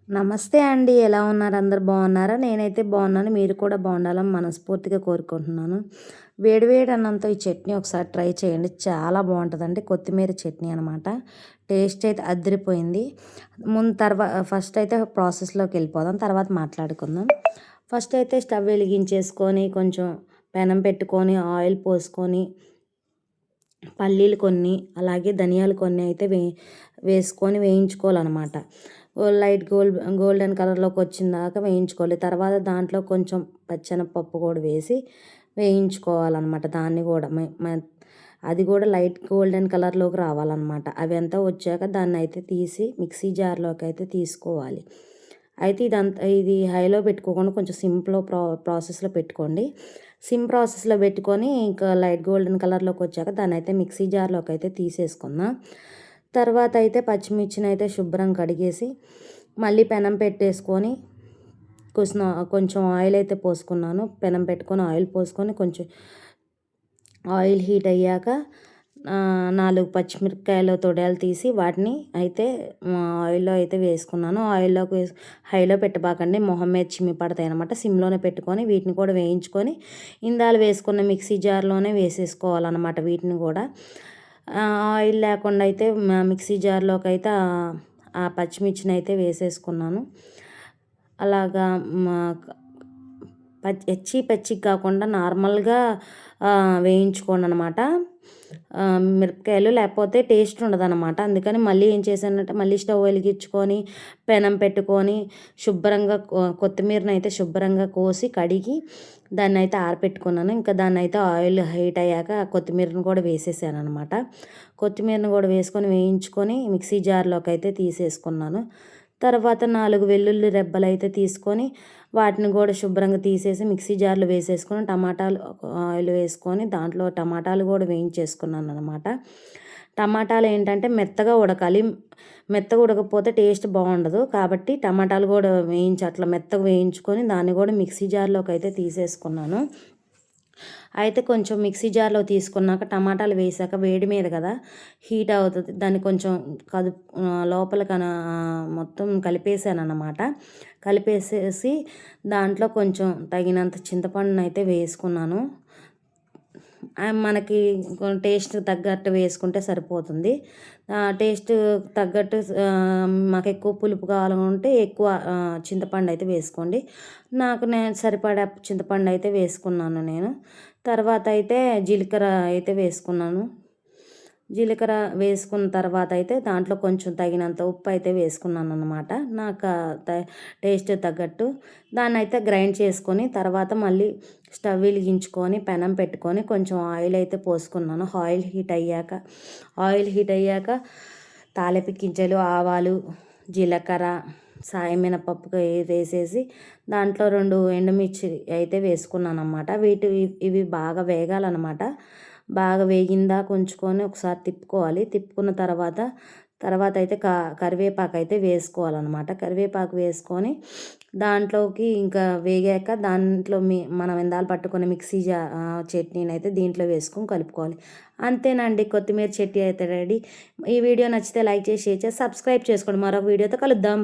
నమస్తే అండి. ఎలా ఉన్నారు? అందరూ బాగున్నారా? నేనైతే బాగున్నాను. మీరు కూడా బాగుండాలని మనస్ఫూర్తిగా కోరుకుంటున్నాను. వేడి వేడి అన్నంతో ఈ చట్నీ ఒకసారి ట్రై చేయండి. చాలా బాగుంటుందండి. కొత్తిమీర చట్నీ అనమాట. టేస్ట్ అయితే అదిరిపోయింది. ఫస్ట్ అయితే ప్రాసెస్లోకి వెళ్ళిపోదాం. తర్వాత మాట్లాడుకుందాం. ఫస్ట్ అయితే స్టవ్ వెలిగించేసుకొని కొంచెం పెనం పెట్టుకొని ఆయిల్ పోసుకొని పల్లీలు కొన్ని అలాగే ధనియాలు కొన్ని అయితే వేసుకొని వేయించుకోవాలన్నమాట. లైట్ గోల్డెన్ కలర్లోకి వచ్చిన దాకా వేయించుకోవాలి. తర్వాత దాంట్లో కొంచెం పచ్చెనపప్పు కూడా వేసి వేయించుకోవాలన్నమాట. దాన్ని కూడా అది కూడా లైట్ గోల్డెన్ కలర్లోకి రావాలన్నమాట. అవి అంతా వచ్చాక దాన్ని అయితే తీసి మిక్సీ జార్లోకి అయితే తీసుకోవాలి. అయితే ఇది హైలో పెట్టుకోకుండా కొంచెం ప్రాసెస్లో పెట్టుకోండి. సిమ్ ప్రాసెస్లో పెట్టుకొని ఇంకా లైట్ గోల్డెన్ కలర్లోకి వచ్చాక దాన్ని అయితే మిక్సీ జార్లోకి అయితే తీసేసుకుందాం. తర్వాత అయితే పచ్చిమిర్చిని అయితే శుభ్రం కడిగేసి మళ్ళీ పెనం పెట్టేసుకొని కొంచెం ఆయిల్ అయితే పోసుకున్నాను. పెనం పెట్టుకొని ఆయిల్ పోసుకొని కొంచెం ఆయిల్ హీట్ అయ్యాక 4 పచ్చిమిరపకాయలు తొడాలు తీసి వాటిని అయితే ఆయిల్లో అయితే వేసుకున్నాను. హైలో పెట్టబాకండి, మొహం మీద చిమ్మి పడతాయి అనమాట. సిమ్లోనే పెట్టుకొని వీటిని కూడా వేయించుకొని ఇందాలు వేసుకున్న మిక్సీ జార్లోనే వేసేసుకోవాలన్నమాట. వీటిని కూడా ఆయిల్ లేకుండా అయితే మిక్సీ జార్లోకి అయితే ఆ పచ్చిమిర్చిని అయితే వేసేసుకున్నాను. అలాగా పచ్చికి కాకుండా నార్మల్గా వేయించుకోండి అనమాట మిరపకాయలు, లేకపోతే టేస్ట్ ఉండదన్నమాట. అందుకని మళ్ళీ ఏం చేశానంటే మళ్ళీ స్టవ్ వెలిగించుకొని పెనం పెట్టుకొని శుభ్రంగా కొత్తిమీరని అయితే శుభ్రంగా కోసి కడిగి దాన్ని అయితే ఆరపెట్టుకున్నాను. ఇంకా దాన్ని అయితే ఆయిల్ హీట్ అయ్యాక కొత్తిమీరని కూడా వేసేసాను అనమాట. కొత్తిమీరని కూడా వేసుకొని వేయించుకొని మిక్సీ జార్లోకి అయితే తీసేసుకున్నాను. తర్వాత 4 వెల్లుల్లి రెబ్బలు అయితే తీసుకొని వాటిని కూడా శుభ్రంగా తీసేసి మిక్సీ జార్లో వేసేసుకొని టమాటాలు ఆయిల్ వేసుకొని దాంట్లో టమాటాలు కూడా వేయించేసుకున్నాను అనమాట. టమాటాలు ఏంటంటే మెత్తగా ఉడకాలి. మెత్తగా ఉడకపోతే టేస్ట్ బాగుండదు. కాబట్టి టమాటాలు కూడా అట్లా మెత్తగా వేయించుకొని దాన్ని కూడా మిక్సీ జార్లోకి అయితే తీసేసుకున్నాను. అయితే కొంచెం మిక్సీ జార్లో తీసుకున్నాక టమాటాలు వేసాక వేడి మీద కదా హీట్ అవుతుంది, దాన్ని కొంచెం లోపల మొత్తం కలిపేసాను అన్నమాట. కలిపేసేసి దాంట్లో కొంచెం తగినంత చింతపండును అయితే వేసుకున్నాను. మనకి టేస్ట్ తగ్గట్టు వేసుకుంటే సరిపోతుంది. టేస్ట్ తగ్గట్టు మాకు ఎక్కువ పులుపు కావాలనుకుంటే ఎక్కువ చింతపండు అయితే వేసుకోండి. నేను సరిపడా చింతపండు అయితే వేసుకున్నాను నేను. తర్వాత అయితే జీలకర్ర అయితే వేసుకున్నాను. జీలకర్ర వేసుకున్న తర్వాత అయితే దాంట్లో కొంచెం తగినంత ఉప్పు అయితే వేసుకున్నాను అనమాట. నాకు టేస్ట్ తగ్గట్టు దాన్ని అయితే గ్రైండ్ చేసుకొని తర్వాత మళ్ళీ స్టవ్ వెలిగించుకొని పెనం పెట్టుకొని కొంచెం ఆయిల్ అయితే పోసుకున్నాను. ఆయిల్ హీట్ అయ్యాక తాలింపు గింజలు, ఆవాలు, జీలకర్ర, సాయం మినపప్పు వేసేసి దాంట్లో 2 ఎండుమిర్చి అయితే వేసుకున్నాను అన్నమాట. ఇవి బాగా వేగాలన్నమాట. బాగా వేగిందా కొంచుకొని ఒకసారి తిప్పుకోవాలి. తిప్పుకున్న తర్వాత అయితే కరివేపాకు అయితే వేసుకోవాలన్నమాట. కరివేపాకు వేసుకొని దాంట్లోకి ఇంకా వేగాక దాంట్లో మనం ఎందాలు పట్టుకొని మిక్సీ చట్నీని అయితే దీంట్లో వేసుకొని కలుపుకోవాలి. అంతేనండి, కొత్తిమీర చట్నీ అయితే రెడీ. ఈ వీడియో నచ్చితే లైక్ చేసి షేర్ చేసి సబ్స్క్రైబ్ చేసుకోండి. మరొక వీడియోతో కలుద్దాం.